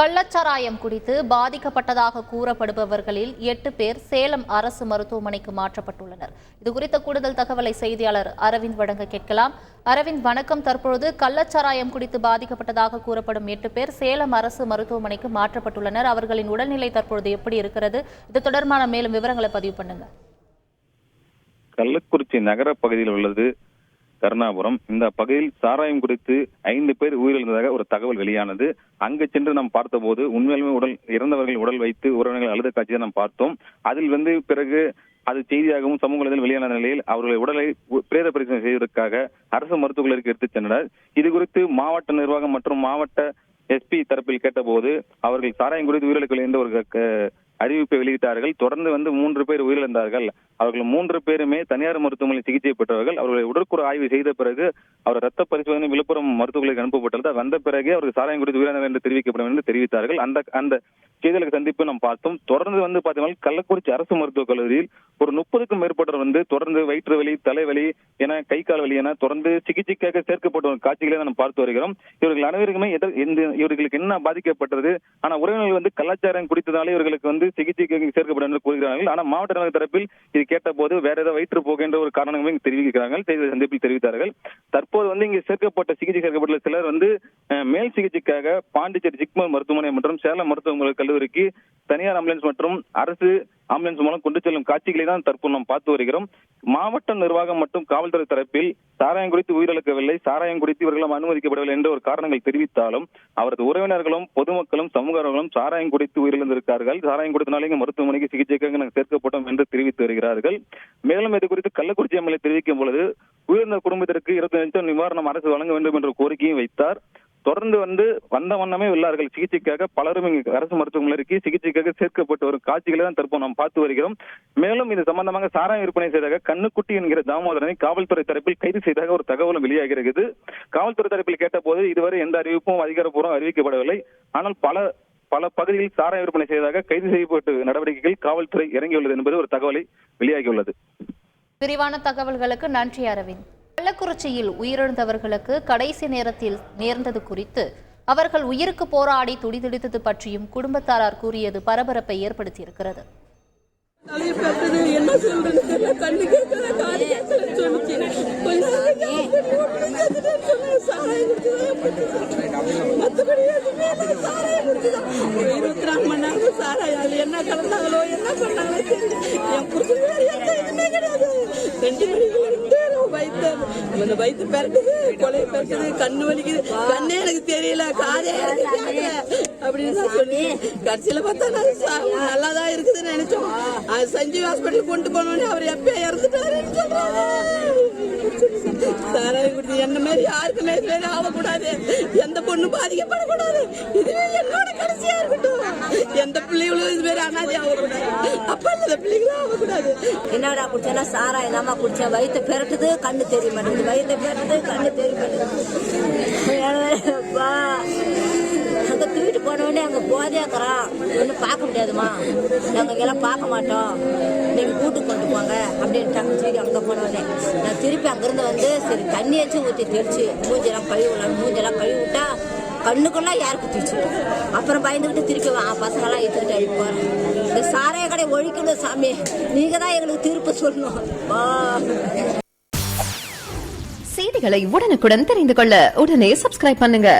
கள்ளச்சாராயம் குடித்து பாதிக்கப்பட்டதாக கூறப்படுபவர்களில் 8 பேர் சேலம் அரசு மருத்துவமனைக்கு மாற்றப்பட்டுள்ளனர். இதுகுறித்த கூடுதல் தகவலை செய்தியாளர் அரவிந்த் வழங்க கேட்கலாம். அரவிந்த் வணக்கம். தற்பொழுது கள்ளச்சாராயம் குடித்து பாதிக்கப்பட்டதாக கூறப்படும் 8 பேர் சேலம் அரசு மருத்துவமனைக்கு மாற்றப்பட்டுள்ளனர். அவர்களின் உடல்நிலை தற்பொழுது எப்படி இருக்கிறது? இது தொடர்பான மேலும் விவரங்களை பதிவு பண்ணுங்க. கள்ளக்குறிச்சி நகர பகுதியில் உள்ளது கருணாபுரம். இந்த பகுதியில் சாராயம் குறித்து 5 பேர் உயிரிழந்ததாக ஒரு தகவல் வெளியானது. அங்கு சென்று நாம் பார்த்தபோது உண்மையிலுமே இறந்தவர்கள் உடல் வைத்து உறவினர்கள் அழுத காட்சியை நாம் பார்த்தோம். அதில் பிறகு அது செய்தியாகவும் சமூகத்தில் வெளியான நிலையில் அவர்களை உடலை பிரேத பரிசோதனை செய்வதற்காக அரசு மருத்துவர்களுக்கு எடுத்துச் சென்றனர். இது குறித்து மாவட்ட நிர்வாகம் மற்றும் மாவட்ட எஸ்பி தரப்பில் கேட்டபோது அவர்கள் சாராயம் குறித்து உயிரிழக்கவில்லை என்ற ஒரு அறிவிப்பை வெளியிட்டார்கள். தொடர்ந்து 3 பேர் உயிரிழந்தார்கள். அவர்கள் 3 பேருமே தனியார் மருத்துவமனையில் சிகிச்சை பெற்றவர்கள். அவர்களை உடற்கூறு ஆய்வு செய்த பிறகு அவர் ரத்த பரிசோதனை விழுப்புரம் மருத்துவர்களுக்கு அனுப்பப்பட்டது. வந்த பிறகு அவர்கள் சாராயம் குறித்து உயிரிழந்தார்கள் என்று தெரிவிக்கப்படும் என்று தெரிவித்தார்கள். அந்த செய்திகளுக்கு சந்திப்பு நாம் பார்த்தோம். தொடர்ந்து பார்த்தீங்கன்னா கள்ளக்குறிச்சி அரசு மருத்துவக் கல்லூரியில் ஒரு 30க்கும் மேற்பட்டவர் தொடர்ந்து வயிற்று வலி, தலைவலி என கை கால் வலி என தொடர்ந்து சிகிச்சைக்காக சேர்க்கப்பட்ட காட்சிகளை நாம் பார்த்து வருகிறோம். இவர்கள் அனைவருக்குமே இவர்களுக்கு என்ன பாதிக்கப்பட்டது? ஆனா உறவினர்கள் கலாச்சாரம் குடித்ததாலே இவர்களுக்கு சிகிச்சைக்காக சேர்க்கப்படும் என்று கூறுகிறார்கள். ஆனால் மாவட்ட நிர்வாக தரப்பில் இது கேட்ட போது வேற ஏதாவது வயிற்று போகின்ற ஒரு காரணங்களும் தெரிவிக்கிறார்கள். செய்தி சந்திப்பில் தெரிவித்தார்கள். தற்போது இங்கு சிகிச்சை சேர்க்கப்பட்ட சிலர் மேல் சிகிச்சைக்காக பாண்டிச்சேரி ஜிப்மர் மருத்துவமனை மற்றும் சேலம் மருத்துவமனை கல்லூரிக்கு தனியார் ஆம்புலன்ஸ் மற்றும் அரசு ஆம்புலன்ஸ் மூலம் கொண்டு செல்லும் காட்சிகளை தான் தற்போது நாம் பார்த்து வருகிறோம். மாவட்ட நிர்வாகம் மற்றும் காவல்துறை தரப்பில் சாராயம் குறித்து உயிரிழக்கவில்லை, சாராயம் குறித்து இவர்களும் அனுமதிக்கப்படவில்லை என்ற ஒரு காரணங்கள் தெரிவித்தாலும் அவரது உறவினர்களும் பொதுமக்களும் சமூகங்களும் சாராயம் குறித்து உயிரிழந்திருக்கிறார்கள். சாராயம் குறித்தனாலே மருத்துவமனைக்கு சிகிச்சைக்காக நாங்கள் சேர்க்கப்பட்டோம் என்று தெரிவித்து வருகிறார்கள். மேலும் இது குறித்து கள்ளக்குறிச்சி எம்எல்ஏ தெரிவிக்கும் பொழுது உயிரிழந்த குடும்பத்திற்கு 25 லட்சம் நிவாரணம் அரசு வழங்க வேண்டும் என்ற கோரிக்கையும் வைத்தார். தொடர்ந்து வந்த வண்ணமே உள்ளார்கள். சிகிச்சைக்காக பலரும் அரசு மருத்துவமனைக்கு சிகிச்சைக்காக சேர்க்கப்பட்டு வரும் காட்சிகளை தான் தற்போது நாம் பார்த்து வருகிறோம். மேலும் இது சம்பந்தமாக சாராயம் விற்பனை செய்தாக கண்ணுக்குட்டி என்கிற தாமோதரனை காவல்துறை தரப்பில் கைது செய்தாக ஒரு தகவலும் வெளியாகிறது. காவல்துறை தரப்பில் கேட்டபோது இதுவரை எந்த அறிவிப்பும் அதிகாரப்பூர்வம் அறிவிக்கப்படவில்லை. ஆனால் பல பகுதியில் சாராயம் விற்பனை செய்ததாக கைது செய்யப்பட்டு நடவடிக்கைகள் காவல்துறை இறங்கியுள்ளது என்பது ஒரு தகவலை வெளியாகியுள்ளது. விரிவான தகவல்களுக்கு நன்றி அரவிந்த். கள்ளக்குறிச்சியில் உயிரிழந்தவர்களுக்கு கடைசி நேரத்தில் நேர்ந்தது குறித்து அவர்கள் உயிருக்கு போராடி துடிதுடித்தது பற்றியும் குடும்பத்தாரார் கூறியது பரபரப்பை ஏற்படுத்தியிருக்கிறது. என்ன கலந்தாங்களோ என்ன பண்ணாங்களோ வயிற்று பெருக்குது, கொலை பெருக்குது, கண்ணு வலிக்குது, கண்ணே எனக்கு தெரியல, காதே அப்படின்னு சொல்லி கடைசியில பார்த்தா நல்லாதான் இருக்குதுன்னு நினைச்சோம். சஞ்சீவ் ஹாஸ்பிட்டல் கொண்டு போனோடனே அவர் எப்ப இறந்துட்டாருன்னு சொல்றாங்க. சாராயம் குடிச்சு என்ன மாதிரி யாருக்குமே இதுமாரி ஆகக்கூடாது, எந்த பொண்ணும் பாதிக்கப்படக்கூடாது, இதுவே என்னோட கடைசியா இருக்கட்டும். எந்த பிள்ளைகளும் இது மாதிரி அனாதி ஆகக்கூடாது, அப்ப இல்லாத பிள்ளைகளும் ஆகக்கூடாது. என்னடா குடிச்சா சாராயம் தாமா குடிச்சேன், வயிற்று பெரட்டுது கண்ணு தெரிய மாட்டேங்குது, வயிற்று பெரட்டுது கண்ணு தெரிய மாட்டேங்குது. அங்கே தூக்கிட்டு போனோடனே அங்கே போதேக்கிறோம், ஒன்றும் பார்க்க முடியாதுமா, நாங்கள் இங்கெல்லாம் பார்க்க மாட்டோம், நீங்கள் வீட்டுக்கு கொண்டு போங்க அப்படின்ட்டாங்க. சரி அங்கே போனோடனே நான் திருப்பி அங்கேருந்து சரி தண்ணியாச்சும் ஊற்றி தெளிச்சு மூஞ்செல்லாம் கழுவி விட்டா கண்ணுக்கெல்லாம் யார் குத்திச்சு. அப்புறம் பயந்துக்கிட்டு திருப்பி பசங்கள்லாம் எடுத்துக்கிட்டு அழிப்பு போகிறேன். இந்த சாராய கடை ஒழிக்கணும் சாமி, நீங்கள் தான் எங்களுக்கு தீர்ப்பு சொல்லணும். செய்திகளை உடனுக்குடன் தெரிந்து கொள்ள உடனே சப்ஸ்கிரைப் பண்ணுங்க.